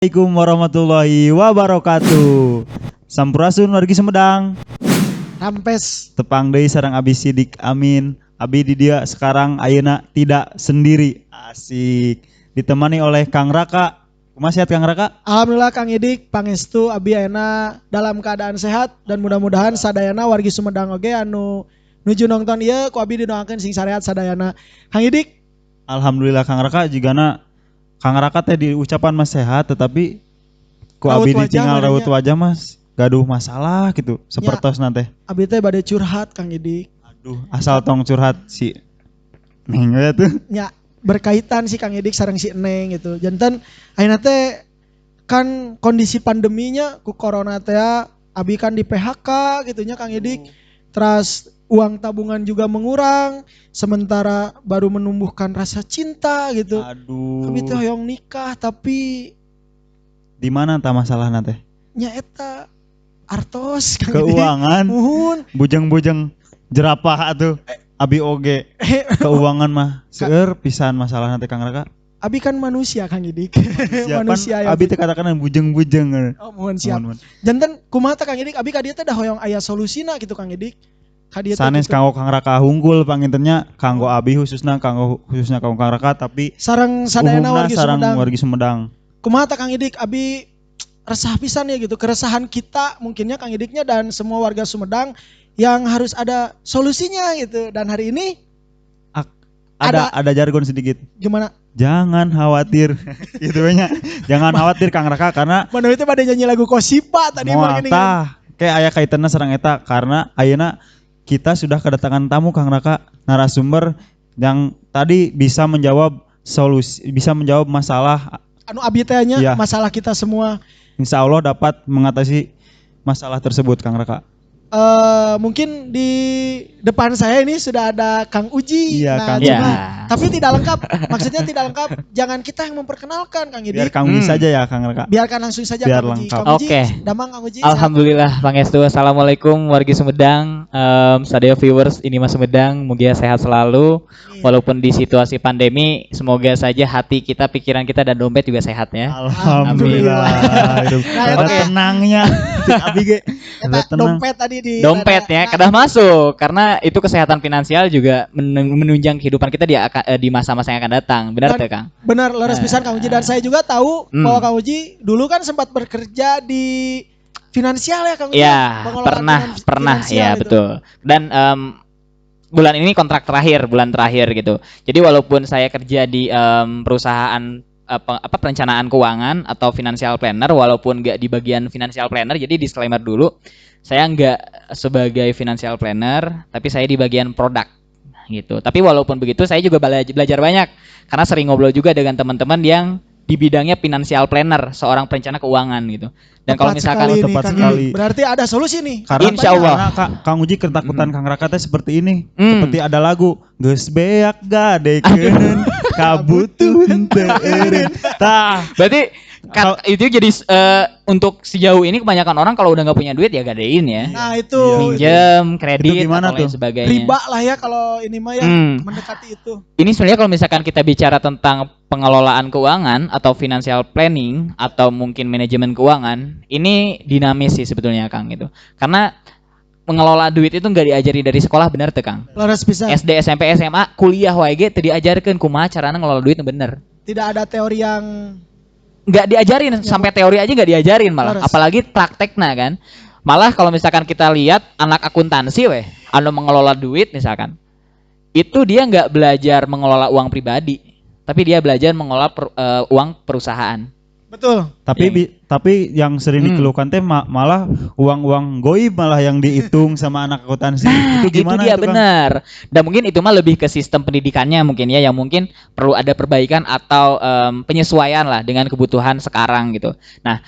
Assalamualaikum warahmatullahi wabarakatuh. Sampurasun wargi Sumedang. Rampes. Tepang deui sareng Abi Sidik Amin. Abi di dia sekarang ayeuna tidak sendiri. Asik. Ditemani oleh Kang Raka. Kumaha sehat Kang Raka? Alhamdulillah Kang Idik pangestu abi ayeuna dalam keadaan sehat dan mudah-mudahan sadayana wargi Sumedang oge anu nuju nonton ieu ku abi didoakeun sing sarehat sadayana. Kang Idik, Alhamdulillah Kang Raka jigana Kang Raka teh diucapan mas sehat tetapi ku Raut abi wajah ditinggal raut badannya. wajah mas gaduh masalah gitu sepertos nanti. abi teh bade curhat Kang Idik. Aduh, asal tong curhat si Neng we tuh. Nya berkaitan si Kang Idik sareng si Neng gitu. Janten ayeuna teh kan kondisi pandeminya ku corona teh abi kan di PHK gitu nya Kang Idik. Terus uang tabungan juga mengurang, sementara baru menumbuhkan rasa cinta gitu. Aduh. Abi teh hoyong nikah tapi Di mana tah masalah teh? nya eta artos Kang Idik. Keuangan. Muhun. Bujeng-bujeng jerapah atuh. Abi oge keuangan mah seueur pisan masalah nanti Kang Raka. Abi kan manusia Kang Idik. Siapan Manusia ya. abi teh katakan bujeng-bujeng. Oh, mohon siap. Mohon. Janten kumaha teh Kang Idik, abi ka dieu teh dah hoyong aya solusina gitu Kang Idik. Ka dieu teh Sanes gitu. kanggo Kang Raka hunggul pangintennya kanggo abi khususnya kanggo Kang Raka tapi Sareng sadayana umumna wargi sareng Sumedang. wargi Sumedang. Kumaha teh Kang Idik, abi resah pisan ya gitu. Keresahan kita mungkinnya Kang Idiknya dan semua warga Sumedang yang harus ada solusinya gitu. Dan hari ini Ada jargon sedikit. gimana? Jangan khawatir. Gitu nya. Jangan khawatir Kang Raka karena Mana itu pada nyanyi lagu Kosipa tadi moal marketing. tah kayak aya kaitanna sareng eta karena ayeuna kita sudah kedatangan tamu Kang Raka narasumber yang tadi bisa menjawab masalah. Anu abi teh nya Iya. masalah kita semua. Insya Allah dapat mengatasi masalah tersebut Kang Raka. Mungkin di depan saya ini sudah ada Kang Uji. Iya, Kang cuma- Uji. tapi tidak lengkap. Maksudnya tidak lengkap. Jangan kita yang memperkenalkan Kang Biar Idik. Kang Uji saja ya Kang Raka. Biarkan langsung saja Biar Kang Uji. lengkap. Kang Uji, Oke. damang Kang Uji. Alhamdulillah pangestu. Assalamualaikum wargi Sumedang, sadaya viewers ini Mas Sumedang, moga sehat selalu. Walaupun di situasi pandemi, semoga saja hati kita, pikiran kita dan dompet juga sehat ya. Alhamdulillah. Hidup. Nah, Ada oke. tenangnya. Cik Abi ge. Ada Eta tenang. dompet tadi di Dompet ya, kedah masuk karena itu kesehatan finansial juga menunjang kehidupan kita di masa-masa yang akan datang. Benar Dan- tuh Kang? Benar, leres pisan Kang Uji, dan saya juga tahu bahwa Kang Uji dulu kan sempat bekerja di finansial ya Kang Uji. Ya, Pengelolaan pernah finansial ya itu. betul. Dan bulan ini kontrak terakhir, bulan terakhir gitu. Jadi walaupun saya kerja di perusahaan perencanaan keuangan atau financial planner, walaupun nggak di bagian financial planner, jadi disclaimer dulu, saya nggak sebagai financial planner, tapi saya di bagian produk gitu. Tapi walaupun begitu, saya juga belajar banyak karena sering ngobrol juga dengan teman-teman yang di bidangnya financial planner, seorang perencana keuangan gitu. Dan kalau Tepat misalkan sekali nih, tepat Kang sekali. Uji. Berarti ada solusi nih. Karena Insya Allah. Karena Kang Uji ketakutan Kang Raka teh seperti ini. Hmm. Seperti ada lagu geus beak gadekeun kabutuhan teu eureun. Tah. berarti itu jadi untuk sejauh ini kebanyakan orang kalau udah nggak punya duit ya gadein ya. Nah, itu Minjem, kredit, Itu gimana atau lain tuh? sebagainya. riba lah ya kalau ini mah ya mendekati itu. Ini sebenarnya kalau misalkan kita bicara tentang pengelolaan keuangan atau financial planning atau mungkin manajemen keuangan, ini dinamis sih sebetulnya Kang gitu. Karena mengelola duit itu nggak diajari dari sekolah, bener tuh Kang. Leres pisan. SD, SMP, SMA, kuliah WG teu diajarkeun kumaha carana ngelola duit bener. Tidak ada teori yang Nggak diajarin, sampai teori aja nggak diajarin malah, Leres. apalagi praktekna kan. Malah kalau misalkan kita lihat anak akuntansi anu mengelola duit misalkan, itu dia nggak belajar mengelola uang pribadi, tapi dia belajar mengelola uang perusahaan. betul. Tapi yang sering dikeluhkan teh malah uang-uang goib malah yang dihitung sama anak akuntansi. Itu gimana itu dia Kang? benar. Dan mungkin itu mah lebih ke sistem pendidikannya mungkin ya, yang mungkin perlu ada perbaikan atau penyesuaian lah dengan kebutuhan sekarang gitu. Nah,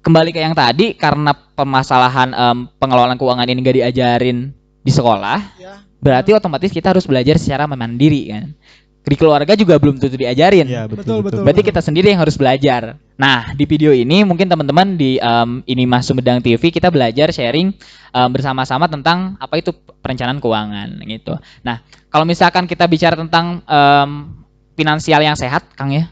kembali ke yang tadi, karena permasalahan pengelolaan keuangan ini nggak diajarin di sekolah, Ya. berarti otomatis kita harus belajar secara mandiri kan. Di keluarga juga belum tentu diajarin. Iya, Betul. Berarti kita sendiri yang harus belajar. Nah, di video ini mungkin teman-teman di ini Mas Sumedang TV kita belajar sharing bersama-sama tentang apa itu perencanaan keuangan gitu. Nah, kalau misalkan kita bicara tentang finansial yang sehat, Kang ya,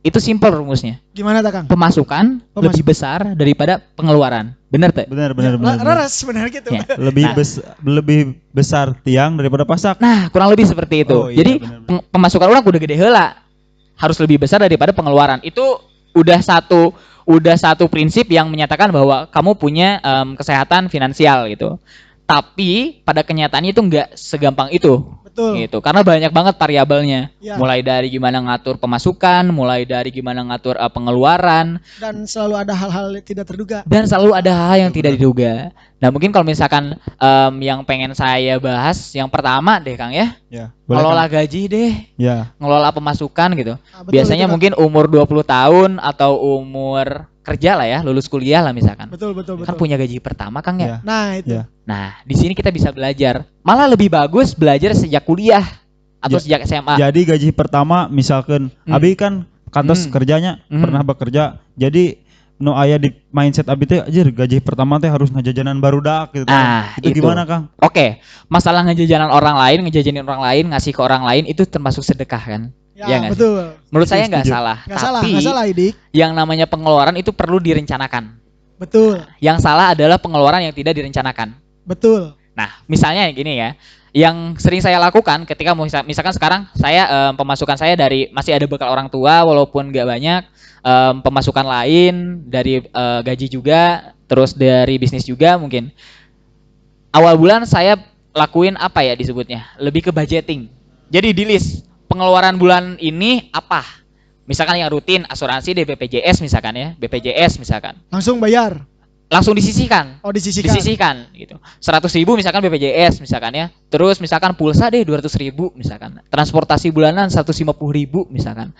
Itu simple rumusnya. Gimana tak Kang? Pemasukan lebih besar daripada pengeluaran. Benar tuh? Benar benar Ya, benar. benar. Laras benar gitu. Ya. Lebih Nah. lebih besar tiang daripada pasak. Nah, kurang lebih seperti itu. Oh, iya, Jadi benar-benar. pemasukan orang udah gede heula. Harus lebih besar daripada pengeluaran. Itu udah satu prinsip yang menyatakan bahwa kamu punya kesehatan finansial gitu. Tapi pada kenyataannya itu nggak segampang itu. Betul. Gitu. Karena banyak banget variabelnya. Ya. Mulai dari gimana ngatur pemasukan, mulai dari gimana ngatur pengeluaran, Dan selalu ada hal-hal yang tidak terduga. dan selalu ada hal yang tidak diduga. Nah, mungkin kalau misalkan yang pengen saya bahas yang pertama deh Kang ya, Ya. Boleh, ngelola Kang? gaji deh, Ya. ngelola pemasukan gitu. Nah, betul Biasanya itu, Kang. mungkin umur 20 tahun atau umur kerja lah ya, lulus kuliah lah misalkan. Betul betul Kan betul. punya gaji pertama Kang ya. Ya. Nah, itu. Ya. Nah, di sini kita bisa belajar. Malah lebih bagus belajar sejak kuliah atau sejak SMA. Jadi gaji pertama misalkan Abi kan kantos kerjanya pernah bekerja. Jadi nu aya di mindset Abi teh anjir gaji pertama teh harus ngajajanan barudak gitu. Ah, itu itu. gimana Kang? Oke, masalah ngejajanan orang lain, ngejajanin orang lain, ngasih ke orang lain itu termasuk sedekah kan? Ya, Iya nggak sih? betul. Menurut saya nggak Setuju. salah. Nggak salah, Tapi nggak salah Idik. yang namanya pengeluaran itu perlu direncanakan. Betul. Yang salah adalah pengeluaran yang tidak direncanakan. Betul. Nah, misalnya gini ya, yang sering saya lakukan ketika misalkan sekarang saya pemasukan saya dari masih ada bekal orang tua walaupun nggak banyak, pemasukan lain dari gaji juga, terus dari bisnis juga mungkin. Awal bulan saya lakuin apa ya disebutnya? Lebih ke budgeting. Jadi di list pengeluaran bulan ini apa? Misalkan yang rutin asuransi di BPJS misalkan ya, BPJS misalkan. Langsung bayar. Langsung disisihkan. Oh, disisihkan. Disisihkan gitu. 100.000 misalkan BPJS misalkan ya. Terus misalkan pulsa deh 200.000 misalkan. Transportasi bulanan 150.000 misalkan.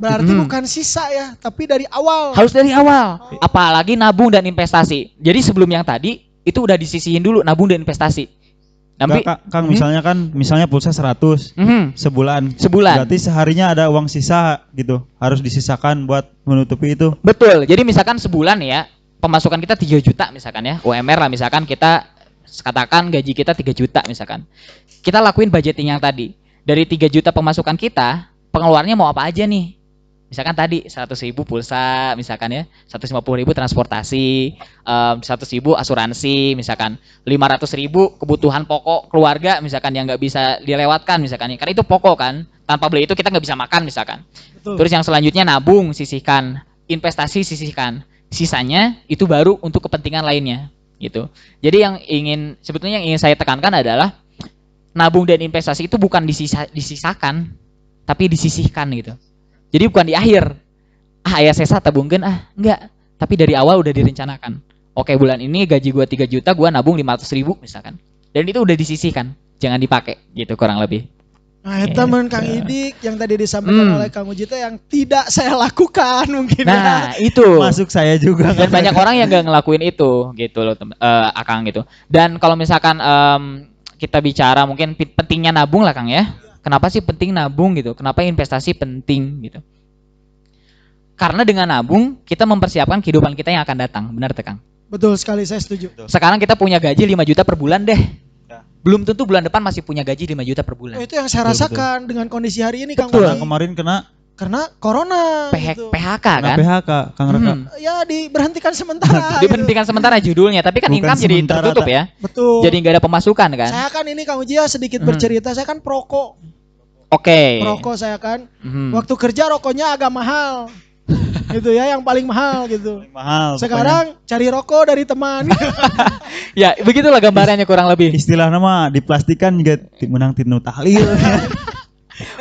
Berarti bukan sisa ya, tapi dari awal. Harus dari awal. Apalagi nabung dan investasi. Jadi sebelum yang tadi itu udah disisihin dulu nabung dan investasi. Nanti Kang misalnya pulsa 100 sebulan. Sebulan. Berarti seharinya ada uang sisa gitu. Harus disisakan buat menutupi itu. Betul. Jadi misalkan sebulan ya, pemasukan kita 3 juta misalkan ya. UMR lah misalkan kita katakan gaji kita 3 juta misalkan. Kita lakuin budgeting yang tadi. Dari 3 juta pemasukan kita, pengeluarannya mau apa aja nih? Misalkan tadi 100.000 pulsa misalkan ya, 150.000 transportasi, 100.000 asuransi misalkan, 500.000 kebutuhan pokok keluarga misalkan yang nggak bisa dilewatkan misalkan, kan itu pokok kan, tanpa beli itu kita nggak bisa makan misalkan. Betul. Terus yang selanjutnya nabung sisihkan, investasi sisihkan, sisanya itu baru untuk kepentingan lainnya gitu. Jadi sebetulnya yang ingin saya tekankan adalah nabung dan investasi itu bukan disisakan, tapi disisihkan gitu. Jadi bukan di akhir. Aya sesa tabungkeun enggak. Tapi dari awal udah direncanakan. Oke, bulan ini gaji gua 3 juta, gua nabung 500.000 misalkan. Dan itu udah disisihkan, jangan dipakai gitu kurang lebih. Nah, itu teman Kang Idik yang tadi disampaikan oleh Kang Uji yang tidak saya lakukan mungkin Nah, ya. itu. Masuk saya juga. Dan banyak orang yang gak ngelakuin itu gitu loh, Akang gitu. Dan kalau misalkan kita bicara mungkin pentingnya nabung lah Kang ya. Kenapa sih penting nabung gitu? Kenapa investasi penting gitu? Karena dengan nabung kita mempersiapkan kehidupan kita yang akan datang, benar tuh Kang? Betul sekali, saya setuju. Sekarang kita punya gaji 5 juta per bulan deh. Ya. Belum tentu bulan depan masih punya gaji 5 juta per bulan. Itu yang saya rasakan dengan kondisi hari ini Kang Karena Uji. kemarin kena Karena corona gitu. PHK kena kan? PHK Kang Raka. Ya diberhentikan sementara. Diberhentikan sementara judulnya, tapi kan Bukan income jadi sementara, tertutup tak. ya. Betul. Jadi nggak ada pemasukan kan? Saya kan ini Kang Uji sedikit bercerita, saya kan perokok. Oke. Perokok saya kan. Mhm. Waktu kerja rokoknya agak mahal. Gitu ya, yang paling mahal gitu. Mahal. Sekarang cari rokok dari teman. Ya, begitulah gambarannya kurang lebih. istilah nama diplastikan juga menang tinu tahlil.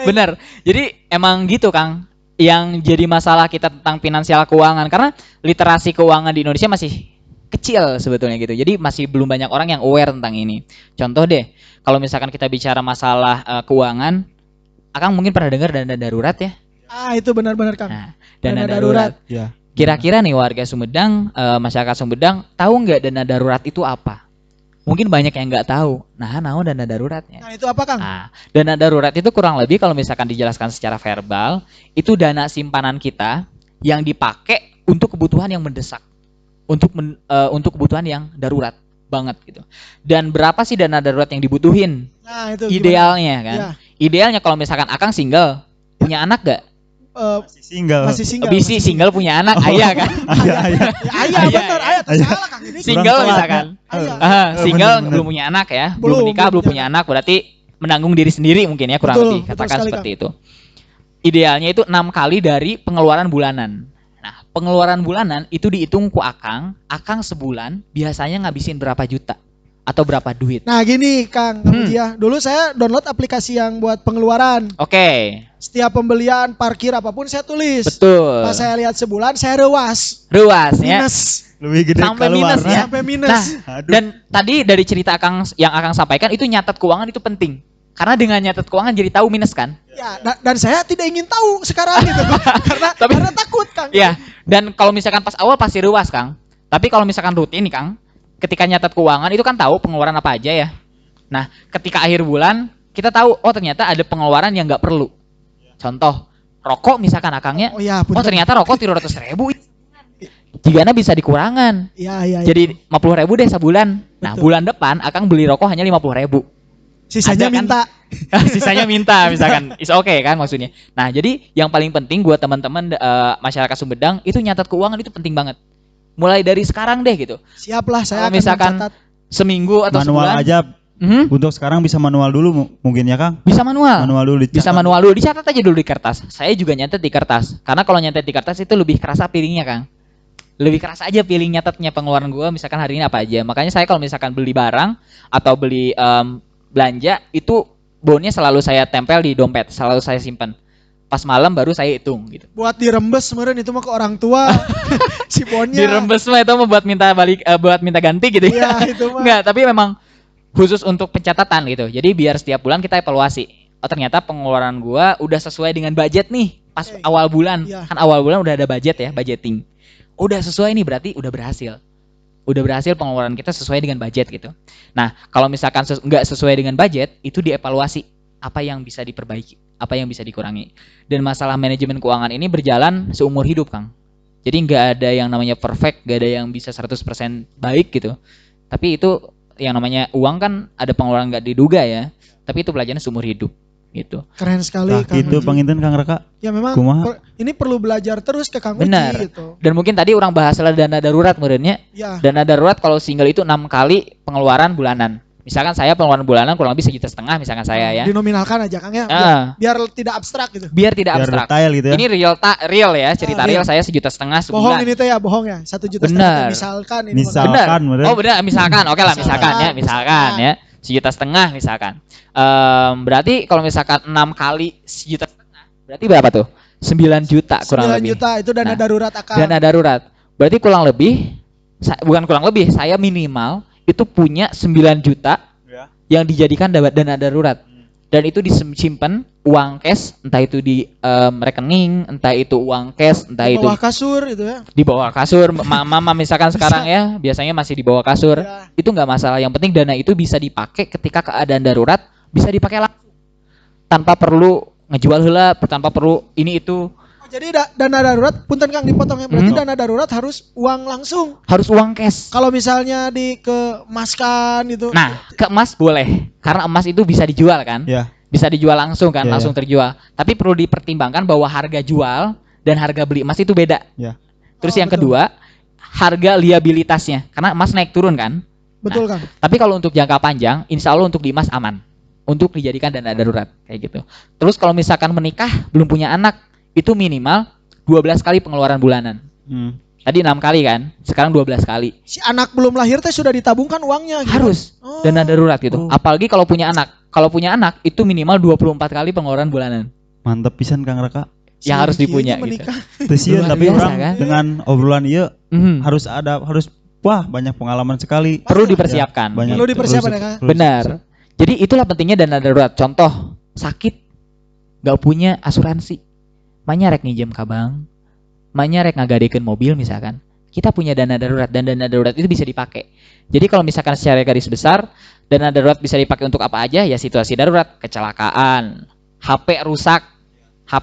Benar. Jadi emang gitu Kang. Yang jadi masalah kita tentang finansial keuangan karena literasi keuangan di Indonesia masih kecil sebetulnya gitu. Jadi masih belum banyak orang yang aware tentang ini. Contoh deh, kalau misalkan kita bicara masalah keuangan, Akang mungkin pernah dengar dana darurat ya? Itu benar-benar Kang. Nah, dana Dana darurat. Ya. Kira-kira nih warga Sumedang, masyarakat Sumedang tahu nggak dana darurat itu apa? Mungkin banyak yang nggak tahu. Nah, naon dana daruratnya? Nah, itu apa Kang? Nah, dana darurat itu kurang lebih kalau misalkan dijelaskan secara verbal, itu dana simpanan kita yang dipakai untuk kebutuhan yang mendesak, untuk kebutuhan yang darurat banget gitu. Dan berapa sih dana darurat yang dibutuhin? Nah, itu Idealnya kan? Ya. Idealnya kalau misalkan Akang single, punya anak gak? Masih single. masih single. Bisi single punya anak, ayah kan. Ayah. Ya, ayah Ayah, bener, ayah tuh ayah. salah Kang Edik. Single telat misalkan. ya. Ayah. Single bener. belum punya anak ya, Belum, belum nikah, belum belum punya anak, berarti menanggung diri sendiri mungkin ya kurang Betul, lebih betul katakan sekali, seperti itu. Idealnya itu 6 kali dari pengeluaran bulanan. Nah, pengeluaran bulanan itu dihitung ku Akang sebulan biasanya ngabisin berapa juta atau berapa duit. Nah gini Kang, ya. Dulu saya download aplikasi yang buat pengeluaran. Oke, Setiap pembelian, parkir apapun saya tulis. betul. Pas saya lihat sebulan saya rewas. Ruas ya. Minus. Lebih gede Sampai keluar. minus ya. Sampai minus. Nah, Aduh. dan tadi dari cerita Akang yang Akang sampaikan itu nyatet keuangan itu penting. Karena dengan nyatet keuangan jadi tahu minus kan? Ya, dan saya tidak ingin tahu sekarang gitu. karena takut Kang. Iya. Dan kalau misalkan pas awal pasti ruas, Kang. Tapi kalau misalkan rutin nih, Kang, ketika nyatet keuangan itu kan tahu pengeluaran apa aja ya. Nah, ketika akhir bulan kita tahu oh ternyata ada pengeluaran yang nggak perlu. Contoh, rokok misalkan Akangnya. Oh iya, Oh ternyata rokok 300.000. Jigana bisa dikurangan. Iya. Jadi 50.000 deh sebulan. Nah, Betul. bulan depan Akang beli rokok hanya 50.000. Sisanya Ada kan? minta. Sisanya minta misalkan. Is okay kan maksudnya. Nah, jadi yang paling penting buat teman-teman masyarakat Sumedang itu nyatet keuangan itu penting banget. Mulai dari sekarang deh gitu. Siaplah saya Kalau akan misalkan mencatat. seminggu atau Manual sebulan aja. Mhm. Untuk sekarang bisa manual dulu mungkin ya Kang. Bisa manual. Manual dulu dicatat. Bisa manual dulu, dicatat aja dulu di kertas. Saya juga nyatet di kertas. Karena kalau nyatet di kertas itu lebih kerasa feelingnya, Kang. Lebih kerasa aja feeling nyatetnya pengeluaran gua misalkan hari ini apa aja. Makanya saya kalau misalkan beli barang atau beli belanja itu bonnya selalu saya tempel di dompet, selalu saya simpan. Pas malam baru saya hitung gitu. Buat dirembes meureun itu mah ke orang tua. Si bonnya. Dirembes mah itu mau buat minta balik buat minta ganti gitu ya. Iya, itu mah. Enggak, tapi memang khusus untuk pencatatan gitu. Jadi biar setiap bulan kita evaluasi. Oh ternyata pengeluaran gua udah sesuai dengan budget nih pas Oke. awal bulan. Iya. Kan awal bulan udah ada budget ya, budgeting. Udah sesuai nih berarti udah berhasil. Udah berhasil pengeluaran kita sesuai dengan budget gitu. Nah, kalau misalkan nggak sesuai dengan budget, itu dievaluasi apa yang bisa diperbaiki, apa yang bisa dikurangi. Dan masalah manajemen keuangan ini berjalan seumur hidup, Kang. Jadi nggak ada yang namanya perfect, nggak ada yang bisa 100% baik gitu. Tapi itu yang namanya uang kan ada pengeluaran nggak diduga ya. Tapi itu pelajaran seumur hidup gitu. Keren sekali Nah, Kang. gitu Uji. panginten Kang Raka. Ya memang Kumaha? ini perlu belajar terus ke Kang Uji Benar. gitu. Dan mungkin tadi orang bahas soal dana darurat menurutnya. Ya. Dana darurat kalau single itu 6 kali pengeluaran bulanan. Misalkan saya pengeluaran bulanan kurang lebih 1,5 juta misalkan saya ya. Dinominalkan aja Kang ya. Ah. Biar tidak abstrak gitu. Biar tidak Biar abstrak. detail gitu ya. Ini real ya, cerita real. real saya 1,5 juta Bohong sebulan. ini teh ya, bohong ya. 1,5 juta Benar. misalkan ini. Misal. Benar. Misalkan, bener. Oh benar, misalkan. Oke lah misalkan ya, Misalkan. misalkan ya. 1,5 juta misalkan. Berarti kalau misalkan 6 kali 1,5 juta, berarti berapa tuh? 9 juta kurang 9 lebih. juta itu dana Nah, darurat akan. Dana darurat. Berarti kurang lebih bukan kurang lebih, saya minimal itu punya 9 juta Ya. yang dijadikan dana darurat. Dan itu disimpan uang cash, entah itu di rekening, entah itu uang cash, entah Di itu bawah kasur gitu ya. di bawah kasur. Mama misalkan sekarang ya, biasanya masih di bawah kasur. Ya. Itu nggak masalah. Yang penting dana itu bisa dipakai ketika keadaan darurat, bisa dipakai langsung. Tanpa perlu ngejual heula, tanpa perlu ini itu. Oh, jadi dana darurat, punten Kang dipotong ya. Berarti Hmm. dana darurat harus uang langsung. Harus uang cash. Kalau misalnya dikemaskan gitu. Nah, ke emas boleh. Karena emas itu bisa dijual kan? Ya. Bisa dijual langsung kan, Iya, langsung terjual. Tapi perlu dipertimbangkan bahwa harga jual dan harga beli emas itu beda. Ya. Terus Oh, yang betul. kedua, harga liabilitasnya. Karena emas naik turun kan? Betul Kang. Tapi kalau untuk jangka panjang, insya Allah untuk di emas aman. Untuk dijadikan dana darurat kayak gitu. Terus kalau misalkan menikah belum punya anak, itu minimal 12 kali pengeluaran bulanan. Tadi 6 kali kan, sekarang 12 kali. Si anak belum lahir teh sudah ditabungkan uangnya gitu. Harus Oh. dana darurat gitu. Oh. Apalagi kalau punya anak. Kalau punya anak itu minimal 24 kali pengeluaran bulanan. Mantep pisan Kang Raka. Yang harus Si dipunya Kiai gitu. menikah. Teu sieun Luar tapi biasa, orang kan? dengan obrolan ieu Mhm. harus wah banyak pengalaman sekali. Perlu dipersiapkan. Banyak. Perlu dipersiapkan ya, Terus- Kang. terus- Benar. Jadi itulah pentingnya dana darurat. Contoh, sakit nggak punya asuransi. Manya rek nginjem ka bank. Manya rek ngagadekeun mobil misalkan. Kita punya dana darurat dan dana darurat itu bisa dipakai. Jadi kalau misalkan secara garis besar, dana darurat bisa dipakai untuk apa aja? Ya situasi darurat, kecelakaan, HP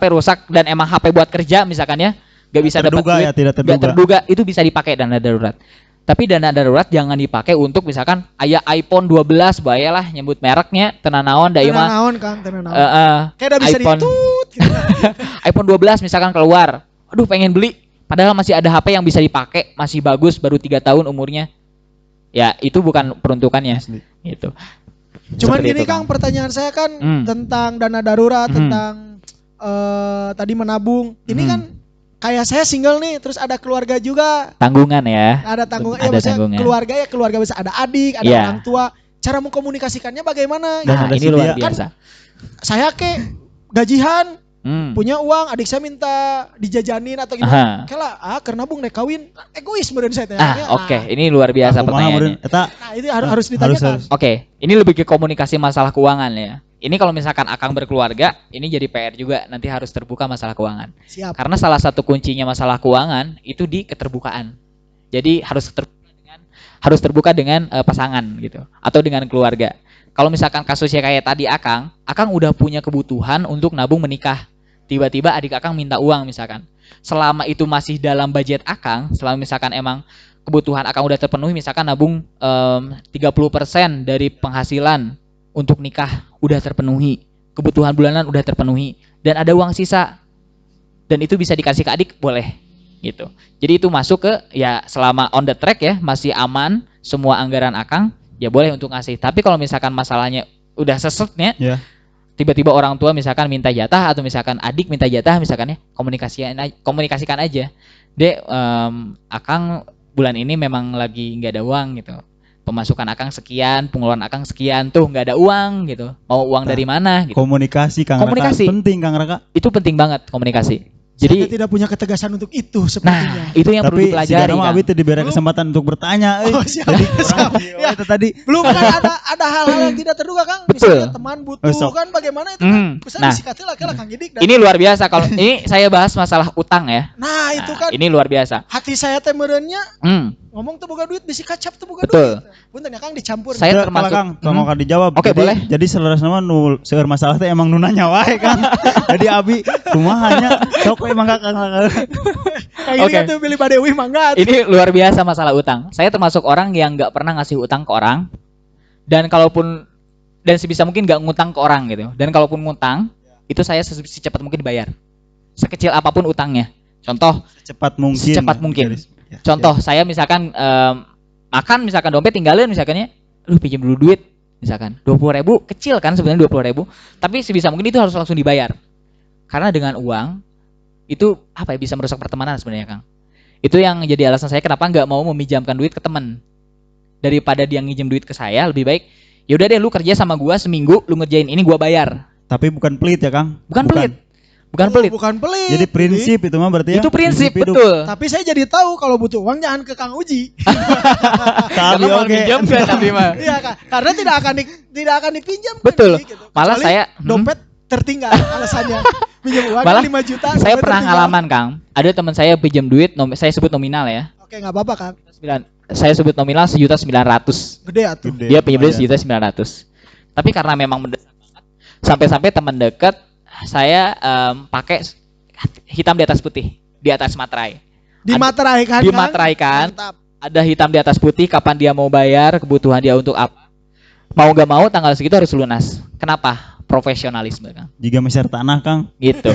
rusak dan emang HP buat kerja misalkan ya, nggak bisa dapat terduga duit, ya, tidak nggak terduga. itu bisa dipakai dana darurat. Tapi dana darurat jangan dipakai untuk misalkan aya iPhone 12 bayalah nyebut mereknya tenan naon da ieu Tenan mah. naon Kang, tenan naon. Kayak udah bisa iPhone. ditut gitu. iPhone 12 misalkan keluar, aduh pengen beli, padahal masih ada HP yang bisa dipakai, masih bagus, baru 3 tahun umurnya. Ya itu bukan peruntukannya, Asli. gitu. Cuman Seperti gini itu, Kang, pertanyaan saya kan Hmm. tentang dana darurat, Hmm. tentang tadi menabung. Ini kan kayak saya single nih, terus ada keluarga juga, Tanggungan ya. ada tanggungan. Ada Ya maksudnya tanggungan. keluarga besar, ada adik, ada Iya. orang tua. Cara mengkomunikasikannya bagaimana? Dan Nah, ada ini si luar dia. biasa. Saya ke gajian, Punya punya uang, adik saya minta dijajanin atau gimana? Kela, karena bung nek kawin, egois meureun saya teh. Oke, ini luar biasa pertanyaannya. Nah, itu harus ditanyakan. Oke, ini lebih ke komunikasi masalah keuangan ya. Ini kalau misalkan Akang berkeluarga, ini jadi PR juga, nanti harus terbuka masalah keuangan. Siap. Karena salah satu kuncinya masalah keuangan itu di keterbukaan. Jadi harus terbuka dengan pasangan gitu atau dengan keluarga. Kalau misalkan kasusnya kayak tadi Akang udah punya kebutuhan untuk nabung menikah. Tiba-tiba adik Akang minta uang misalkan. Selama itu masih dalam budget Akang, selama misalkan emang kebutuhan Akang udah terpenuhi, misalkan nabung 30% dari penghasilan untuk nikah udah terpenuhi, kebutuhan bulanan udah terpenuhi, dan ada uang sisa, dan itu bisa dikasih ke adik, boleh gitu. Jadi itu masuk ke ya selama on the track ya, masih aman semua anggaran Akang, ya boleh untuk ngasih. Tapi kalau misalkan masalahnya udah sesetnya, Ya. tiba-tiba orang tua misalkan minta jatah atau misalkan adik minta jatah misalkan ya, komunikasikan aja. Dek, Akang bulan ini memang lagi nggak ada uang gitu. Pemasukan Akang sekian, pengeluaran Akang sekian, tuh nggak ada uang gitu. Mau uang dari mana gitu. Komunikasi Kang Komunikasi. Raka. Penting Kang Raka. Itu penting banget komunikasi. Saya Jadi tidak punya ketegasan untuk itu nah, sepertinya. itu yang perlu Tapi si dipelajari. Dana Kang. Abi teh diberi kesempatan untuk bertanya. Oh, siap. Jadi Siap. orang itu tadi. Belum kan ada hal-hal yang tidak terduga Kang. Betul. Misalnya teman butuh Sok. kan bagaimana itu kan. Bisa Nah. disikati lah Kang Idik. Ini luar biasa kalau ini saya bahas masalah utang ya. Nah, itu Nah, kan ini luar biasa. hati saya teh meureunnya ngomong tuh boga duit bisi kacap tuh boga Betul. duit. Punten ya Kang dicampur. Saya Teu, termasuk- Kang, tolong Kang dijawab. Oke, Jadi- boleh. Jadi seleras nama nu seueur masalah teh emang nunanya wae Kang. Jadi Abi kumahanya sok we mangga Kang. Kayak gini Oke. kan tuh pilih Badewi mangga. Ini luar biasa masalah utang. Saya termasuk orang yang nggak pernah ngasih utang ke orang, dan kalaupun dan sebisa mungkin nggak ngutang ke orang gitu. Dan kalaupun ngutang, itu saya secepat mungkin bayar, sekecil apapun utangnya. Contoh, Secepat mungkin. Secepat mungkin. Ya, contoh saya misalkan makan misalkan dompet tinggalin misalkannya, lu pinjam dulu duit misalkan 20.000, kecil kan sebenarnya 20.000, tapi sebisa mungkin itu harus langsung dibayar. Karena dengan uang itu apa ya, bisa merusak pertemanan sebenarnya Kang. Itu yang jadi alasan saya kenapa nggak mau meminjamkan duit ke teman. Daripada dia nginjem duit ke saya, lebih baik ya udah deh lu kerja sama gua seminggu, lu ngerjain ini gua bayar. Tapi bukan pelit ya Kang. Bukan pelit. Bukan Oh, pelit. Bukan pelit. Jadi prinsip itu mah berarti ya. Itu prinsip hidup. betul. Tapi saya jadi tahu kalau butuh uang jangan ke Kang Uji. Kak Abi Karena mau oke. minjamkan tapi mah. Iya Kak. Karena tidak akan dipinjam. Betul. Gitu. Malah Kecuali saya dompet tertinggal alasannya. Pinjam uang Malah 5 juta. Saya dompet pernah tertinggal. ngalaman Kang. Ada teman saya pinjam duit, saya sebut nominal ya. Oke, enggak apa-apa Kang. Saya sebut nominal 1.900.000. Gede atuh. Gede, Dia pinjam duit lumayan. 1.900.000. Tapi karena memang mendesak banget, sampai-sampai teman dekat saya pakai hitam di atas putih, di atas materai. Dimateraikan. Dimateraikan. Mantap. Ada hitam di atas putih kapan dia mau bayar, kebutuhan dia untuk apa. Mau gak mau tanggal segitu harus lunas. Kenapa? Profesionalisme Kang. Jika meser tanah Kang. Gitu.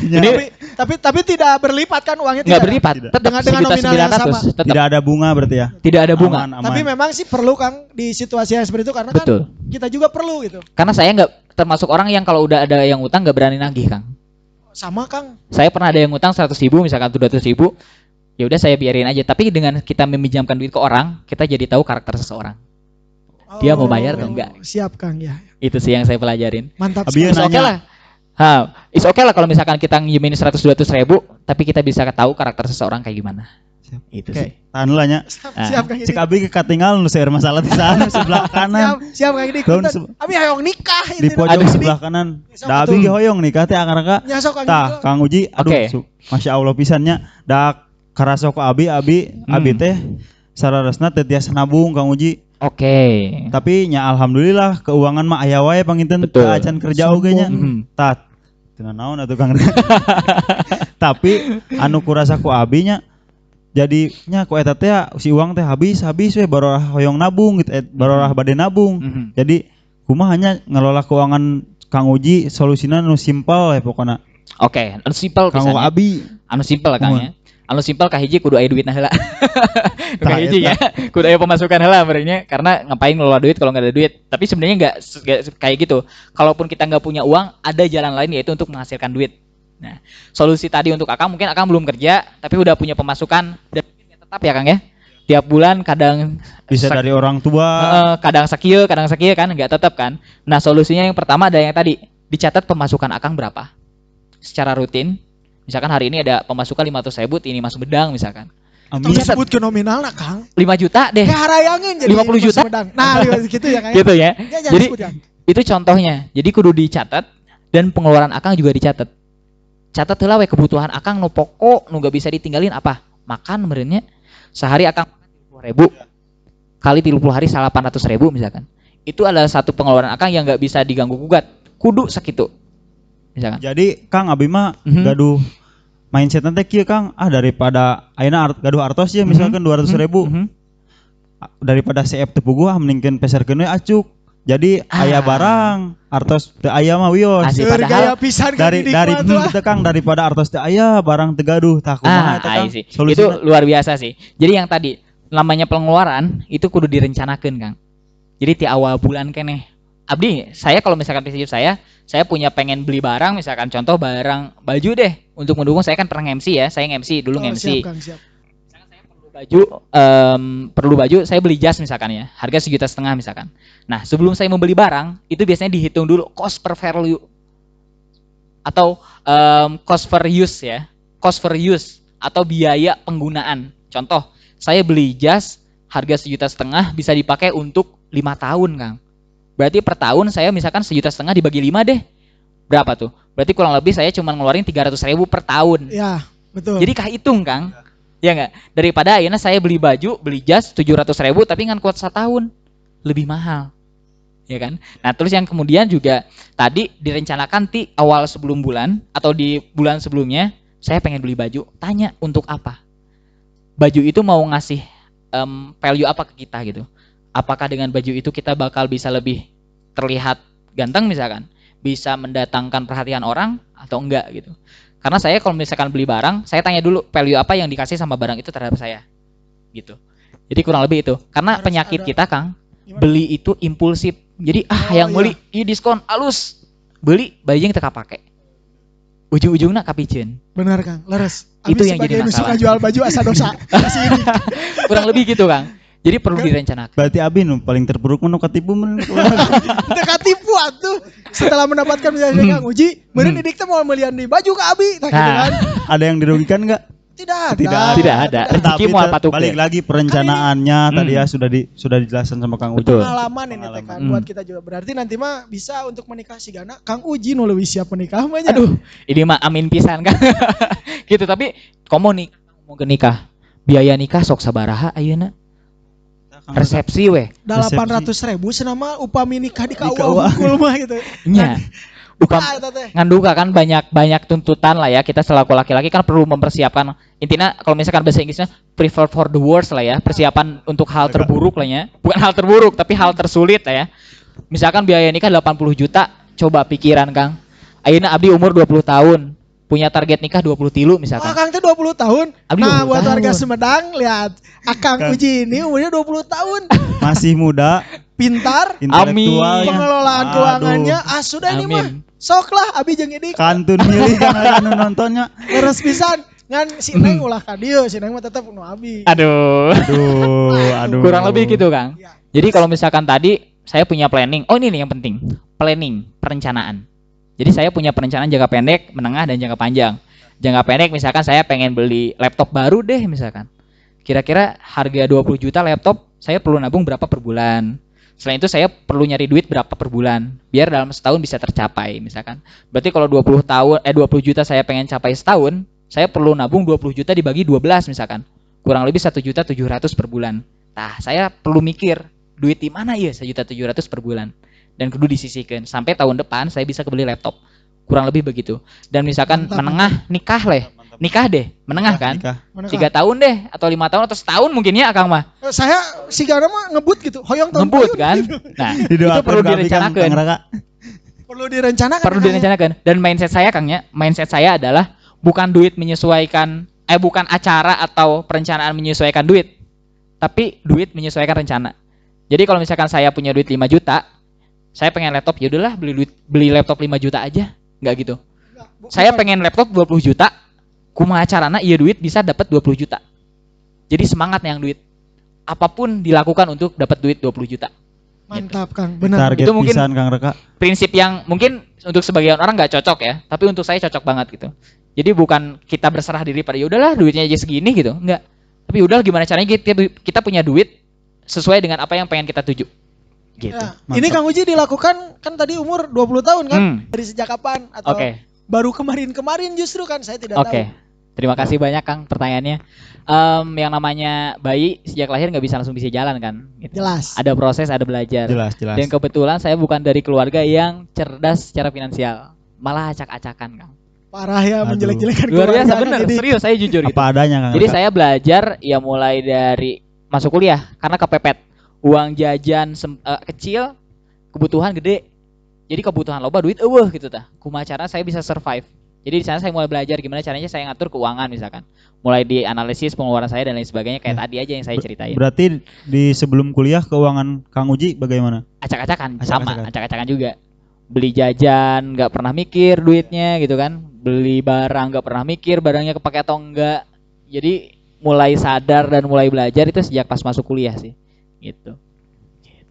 Jadi Tapi tidak berlipat kan uangnya Nggak tidak. berlipat, Tidak. tetap Dengan nominal yang sama. tetap tidak ada bunga berarti ya. tidak ada bunga. Aman, aman. Tapi memang sih perlu Kang di situasi yang seperti itu karena Betul. kan kita juga perlu gitu. Karena saya nggak termasuk orang yang kalau udah ada yang utang nggak berani nagih Kang. Sama Kang. Saya pernah ada yang utang 100.000 misalkan 200.000, ya udah saya biarin aja. Tapi dengan kita meminjamkan duit ke orang, kita jadi tahu karakter seseorang. Dia mau bayar atau enggak? Siap Kang ya. Itu sih yang saya pelajarin. Mantap. Abi, sekali. It's nanya. okay lah. It's okay lah kalau misalkan kita nginjemin 100-200 ribu, tapi kita bisa tahu karakter seseorang kayak gimana. Siap. Itu Oke, sih. tahan dulu nya. Siap Kang. Cik Abi ketinggal nu seueur masalah di sana sebelah kanan. Siap Kang Idik. Daun Punten. Abi hayong nikah Di pojok Aduh. sebelah kanan. Sok Da Abi atuh. ge hoyong nikah teh Kang. Nyasok Kang Tah, Idik. Kang Uji, aduh, Oke. Masya Allah pisannya. Da karasok Abi teh sararasna teh tiasa nabung Kang Uji. Oke. Tapi nya alhamdulillah keuangan mah aya wae panginten Betul. acan kerja oge nya. Mhm. Tat. Teu naon atuh Kang. Tapi anu kurasa ku Abi nya jadi nya ku eta teh si uang teh habis we baru hoyong nabung gitu baru bade nabung. Mhm. Jadi kumaha hanya ngelola keuangan Kang Uji solusinya nu simpel ya pokoknya. Oke, anu simpel Kang pisannya. Abi Anu simpel Kang ya. Anu simpel kahiji kudu aya duitna heula. Kahiji ya. Kudu aya pemasukan heula benernya karena ngapain ngelola duit kalau nggak ada duit. Tapi sebenarnya nggak kayak gitu. Kalaupun kita nggak punya uang, ada jalan lain yaitu untuk menghasilkan duit. Nah, solusi tadi untuk Akang mungkin Akang belum kerja tapi udah punya pemasukan dan tetap ya Kang ya. Tiap bulan kadang bisa dari orang tua. kadang sekieu kan nggak tetap kan. Nah, solusinya yang pertama ada yang tadi, dicatat pemasukan Akang berapa. Secara rutin. Misalkan hari ini ada pemasukan 500.000 ini masuk bedang misalkan. Atau disebut ke nominal lah Kang. 5 juta deh. Ya harayangin jadi 50 juta. Sumedang. Nah, gitu ya Kang. Gitu ya. Ya, Jadi disebut, Kang. itu contohnya. Jadi kudu dicatat dan pengeluaran Akang juga dicatat. Catat heula we kebutuhan Akang nu pokok nu gak bisa ditinggalin apa? Makan merenya sehari Akang makan 30.000 kali 30 hari 800.000 misalkan. Itu adalah satu pengeluaran Akang yang gak bisa diganggu gugat. Kudu sakitu. Misalkan. Jadi Kang Abi mah gaduh mindset nanti kieu Kang daripada ayeuna gaduh artos ya misalkan 200.000 daripada CF teu puguh mendingkeun peserkeun we acuk. Jadi aya barang artos teu aya mah wios. Gaya pisan dari teu Kang daripada artos teu aya barang teu gaduh tah kumaha eta Kang. Itu luar biasa sih. Jadi yang tadi namanya pengeluaran itu kudu direncanakeun Kang. Jadi ti awal bulan keneh. Abdi, saya kalau misalkan prinsip saya punya pengen beli barang, misalkan contoh barang baju deh untuk mendukung saya kan pernah MC ya, saya MC dulu MC. Siap, Kang, siap. Misalkan saya perlu baju, saya beli jas misalkan ya, harga 1,5 juta misalkan. Nah sebelum saya membeli barang itu biasanya dihitung dulu cost per value atau cost per use ya, cost per use atau biaya penggunaan. Contoh, saya beli jas harga 1,5 juta bisa dipakai untuk 5 tahun Kang. Berarti per tahun saya misalkan 1,5 juta dibagi 5 deh. Berapa tuh? Berarti kurang lebih saya cuma ngeluarin 300.000 per tahun. Ya, betul. Jadi kahitung Kang. Ya enggak? Daripada ayeuna saya beli baju, beli jas 700.000 tapi ngan kuat 1 tahun. Lebih mahal. Ya kan? Nah, terus yang kemudian juga tadi direncanakan awal sebelum bulan atau di bulan sebelumnya saya pengen beli baju, tanya untuk apa? Baju itu mau ngasih value apa ke kita gitu. Apakah dengan baju itu kita bakal bisa lebih terlihat ganteng misalkan, bisa mendatangkan perhatian orang atau enggak gitu. Karena saya kalau misalkan beli barang, saya tanya dulu value apa yang dikasih sama barang itu terhadap saya. Gitu. Jadi kurang lebih itu. Karena penyakit kita Kang, beli itu impulsif. Jadi yang beli, diskon alus. Beli bajing teka pakai. Ujung-ujungnya kapicen. Benar Kang, leres. Itu yang jadi masalah. Suka jual baju asa dosa. Kurang lebih gitu Kang. Jadi perlu direncanakan. Berarti Abi nu paling terpuruk nu katipu men. Teka tipu atuh. Setelah mendapatkan menjadi Kang Uji, meureun didik teh mau melian di baju ke Abi tah gitu kan. Ada yang dirugikan enggak? Tidak ada. Rezeki moal patuk. Balik lagi perencanaannya tadi ya sudah dijelaskan sama Kang Uji. Pengalaman ini teh kan buat kita juga. Berarti nanti mah bisa untuk menikah si Gana Kang Uji nu leuwih siap menikah mah nya. Aduh, ini mah amin pisan kan. Gitu tapi komo nih mau nikah. Biaya nikah sok sabaraha ayeuna? Resepsi weh 800.000 senama upami nikah di KUA Bungkul mah gitu. Nya. Nganduka kan banyak tuntutan lah ya. Kita selaku laki-laki kan perlu mempersiapkan. Intinya kalau misalkan bahasa Inggrisnya prepare for the worst lah ya. Persiapan untuk hal terburuk lah ya. Bukan hal terburuk tapi hal tersulit lah ya. Misalkan biaya nikah 80 juta, coba pikiran Kang. Ayeuna abdi umur 20 tahun. Punya target nikah 23 misalkan. Akang teh 20 tahun. Abdi Nah, 20 buat tahun. warga Sumedang lihat Akang Uji ini umurnya 20 tahun. Masih muda, Pintar, intelektual, pengelolaan keuangannya. Sudah ini mah. Sok lah abi jeung Idik. Kantun milih kan anu nontonnya. Leres pisan. Ngan si Neng ulah ka dieu, si Neng mah tetep nu abi. Aduh. Aduh. Kurang lebih gitu Kang. Ya. Jadi kalau misalkan tadi saya punya planning. Oh ini nih yang penting. Planning, perencanaan. Jadi saya punya perencanaan jangka pendek, menengah dan jangka panjang. Jangka pendek misalkan saya pengen beli laptop baru deh misalkan. Kira-kira harga 20 juta laptop, saya perlu nabung berapa per bulan. Selain itu saya perlu nyari duit berapa per bulan biar dalam setahun bisa tercapai misalkan. Berarti kalau 20 juta saya pengen capai setahun, saya perlu nabung 20 juta dibagi 12 misalkan. Kurang lebih 1.700.000 per bulan. Nah, saya perlu mikir duit di mana ya 1.700.000 per bulan. Dan kudu disisihkan sampai tahun depan saya bisa kebeli laptop. Kurang lebih begitu. Dan misalkan menengah nikah deh, menengah kan? 3 tahun deh atau 5 tahun atau setahun mungkin ya Akang mah. Saya si Gana mah ngebut gitu, hoyong tahun Ngebut kan? Nah, itu perlu direncanakan. Perlu direncanakan. Perlu direncanakan. Dan mindset saya Kangnya, mindset saya adalah bukan duit menyesuaikan bukan acara atau perencanaan menyesuaikan duit, tapi duit menyesuaikan rencana. Jadi kalau misalkan saya punya duit 5 juta, saya pengen laptop, ya udahlah beli laptop 5 juta aja, enggak gitu. Saya pengen laptop 20 juta, kumaha carana ieu duit bisa dapat 20 juta. Jadi semangat yang duit. Apapun dilakukan untuk dapat duit 20 juta. Mantap Kang, benar. Target Itu mungkin pisan Kang Reka. Prinsip yang mungkin untuk sebagian orang nggak cocok ya, tapi untuk saya cocok banget gitu. Jadi bukan kita berserah diri pada ya udahlah duitnya aja segini gitu, enggak. Tapi udah gimana caranya kita punya duit sesuai dengan apa yang pengen kita tuju. Gitu. Ya, ini Kang Uji dilakukan kan tadi umur 20 tahun kan? Dari sejak kapan atau baru kemarin justru kan saya tidak tahu. Terima kasih banyak Kang pertanyaannya. Yang namanya bayi sejak lahir nggak bisa langsung bisa jalan kan? Gitu. Jelas. Ada proses, ada belajar. Jelas. Dan kebetulan saya bukan dari keluarga yang cerdas secara finansial, malah acak-acakan Kang. Parah ya, menjelek-jelekan luar biasa bener, serius saya jujur gitu. Apa adanya Kang. Jadi saya belajar ya mulai dari masuk kuliah karena kepepet. Uang jajan kecil, kebutuhan gede. Jadi kebutuhan loba duit gitu tah. Kumaha cara saya bisa survive. Jadi di sana saya mulai belajar gimana caranya saya ngatur keuangan misalkan. Mulai di analisis pengeluaran saya dan lain sebagainya kayak tadi aja yang saya ceritain. Berarti di sebelum kuliah keuangan Kang Uji bagaimana? Acak-acakan sama, acak-acakan juga. Beli jajan nggak pernah mikir duitnya gitu kan. Beli barang nggak pernah mikir barangnya kepake atau enggak. Jadi mulai sadar dan mulai belajar itu sejak pas masuk kuliah sih. Gitu.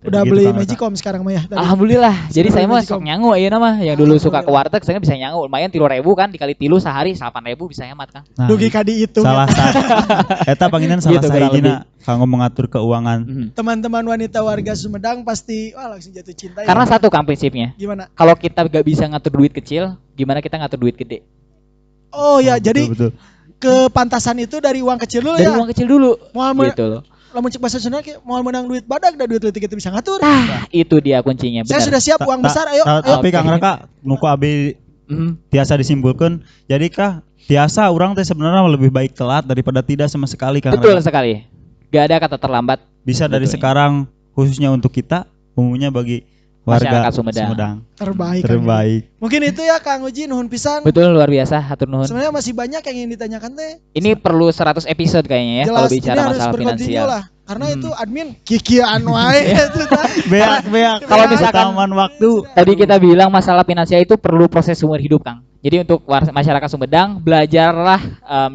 Udah gitu beli Kang Magicom sekarang mah ya tadi. Alhamdulillah. Jadi saya mah sok nyangu ayeuna mah. Yang dulu suka ke Alhamdulillah. warteg saya bisa nyangu. Lumayan 3.000 kan dikali 3 sehari 8.000 bisa hemat kan. Nah, Dugi kadi itu. salah satu eta panginan salah Gitu, satu kurang hijina kanggo mengatur keuangan. Teman-teman wanita warga Sumedang pasti langsung jatuh cinta ya. Karena satu kan prinsipnya. Gimana? Kalau kita gak bisa ngatur duit kecil, gimana kita ngatur duit gede? Oh ya, jadi Betul. kepantasan itu dari uang kecil dulu Dari ya. uang kecil dulu. Mual Gitu loh. lamun cek bahasa Sunda mau menang duit badak dan duit leutik itu bisa ngatur. Itu dia kuncinya. Saya Benar. sudah siap uang besar, ayo. Tapi Oke. Kang Reka nuku abi tiasa disimpulkan. Jadi kah tiasa orang teh sebenarnya lebih baik telat daripada tidak sama sekali Kang Betul Reka. sekali. Gak ada kata terlambat. Bisa dari Betulnya. sekarang khususnya untuk kita, umumnya bagi warga Masyarakat Sumedang. Terbaik. Kang. Terbaik. Mungkin itu ya Kang Uji, nuhun pisan. Betul, luar biasa. Hatur nuhun. Sebenarnya masih banyak yang ingin ditanyakan teh. Ini perlu 100 episode kayaknya ya kalau Jelas, bicara ini harus masalah berkontinu finansial. lah. Karena itu admin kikian wae itu tah. Beak. Kalau misalkan taman waktu. Tadi kita bilang masalah finansial itu perlu proses seumur hidup, Kang. Jadi untuk masyarakat Sumedang, belajarlah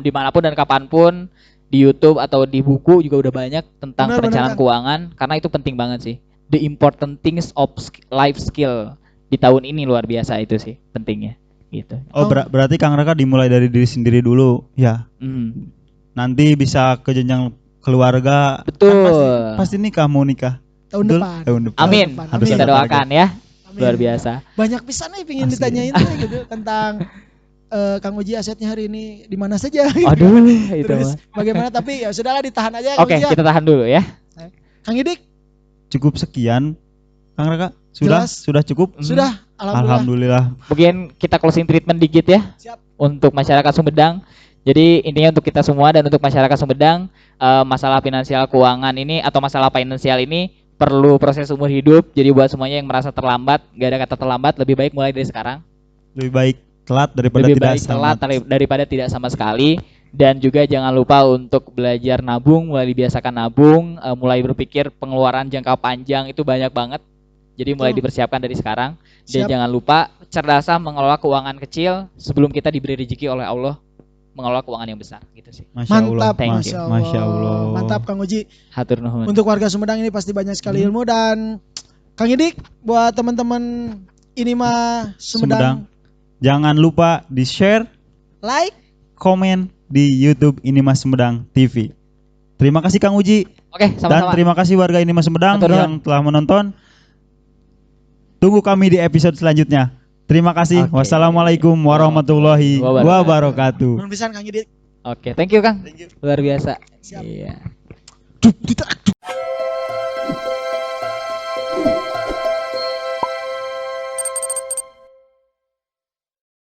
dimanapun dan kapanpun, di YouTube atau di buku juga udah banyak tentang Benar, perencanaan Kang. keuangan, karena itu penting banget sih. The important things of life skill di tahun ini luar biasa itu sih pentingnya, gitu. Oh berarti Kang Reka dimulai dari diri sendiri dulu, ya. Nanti bisa ke jenjang keluarga. Betul. Kan pasti nikah, mau nikah. Tahun Betul? depan. Tahun depan. Amin. Harus Kita ada doakan ya. Amin. Luar biasa. Banyak pisan nih pingin Asli. ditanyain teh gitu tentang Kang Uji asetnya hari ini di mana saja. Aduh, itu Terus mah. bagaimana tapi ya sudahlah ditahan aja Kang Oke, Uji ya. kita tahan dulu ya. Kang Idik Cukup sekian, Kang Reka. Sudah, Jelas. sudah cukup. sudah alhamdulillah. Alhamdulillah. Mungkin kita closing treatment dikit ya. Siap. Untuk masyarakat Sumedang. Jadi intinya untuk kita semua dan untuk masyarakat Sumedang, masalah finansial keuangan ini atau masalah finansial ini perlu proses umur hidup. Jadi buat semuanya yang merasa terlambat, gak ada kata terlambat, lebih baik mulai dari sekarang. Lebih baik telat daripada Lebih tidak baik telat sama. daripada tidak sama sekali. Dan juga jangan lupa untuk belajar nabung, mulai dibiasakan nabung, mulai berpikir pengeluaran jangka panjang itu banyak banget. Jadi mulai Betul. dipersiapkan dari sekarang. Dan Siap. jangan lupa cerdasah mengelola keuangan kecil sebelum kita diberi rezeki oleh Allah mengelola keuangan yang besar gitu sih. Masya Allah. Mantap, Thank you. Masya Allah. Masya Allah. Mantap Kang Uji. Hatur nuhun. Untuk warga Sumedang ini pasti banyak sekali ilmu dan Kang Idik buat teman-teman ini mah Sumedang, Jangan lupa di-share, like. komen di YouTube Ini Mas Sumedang TV. Terima kasih Kang Uji. Oke, Dan sama-sama. terima kasih warga Ini Mas Sumedang Matur nuhun. yang telah menonton. Tunggu kami di episode selanjutnya. Terima kasih. Oke. Wassalamualaikum warahmatullahi wabarakatuh. Nuhun pisan Kang Idik. Oke, thank you Kang. Thank you. Luar biasa. Siap. Iya. Duh, diterak.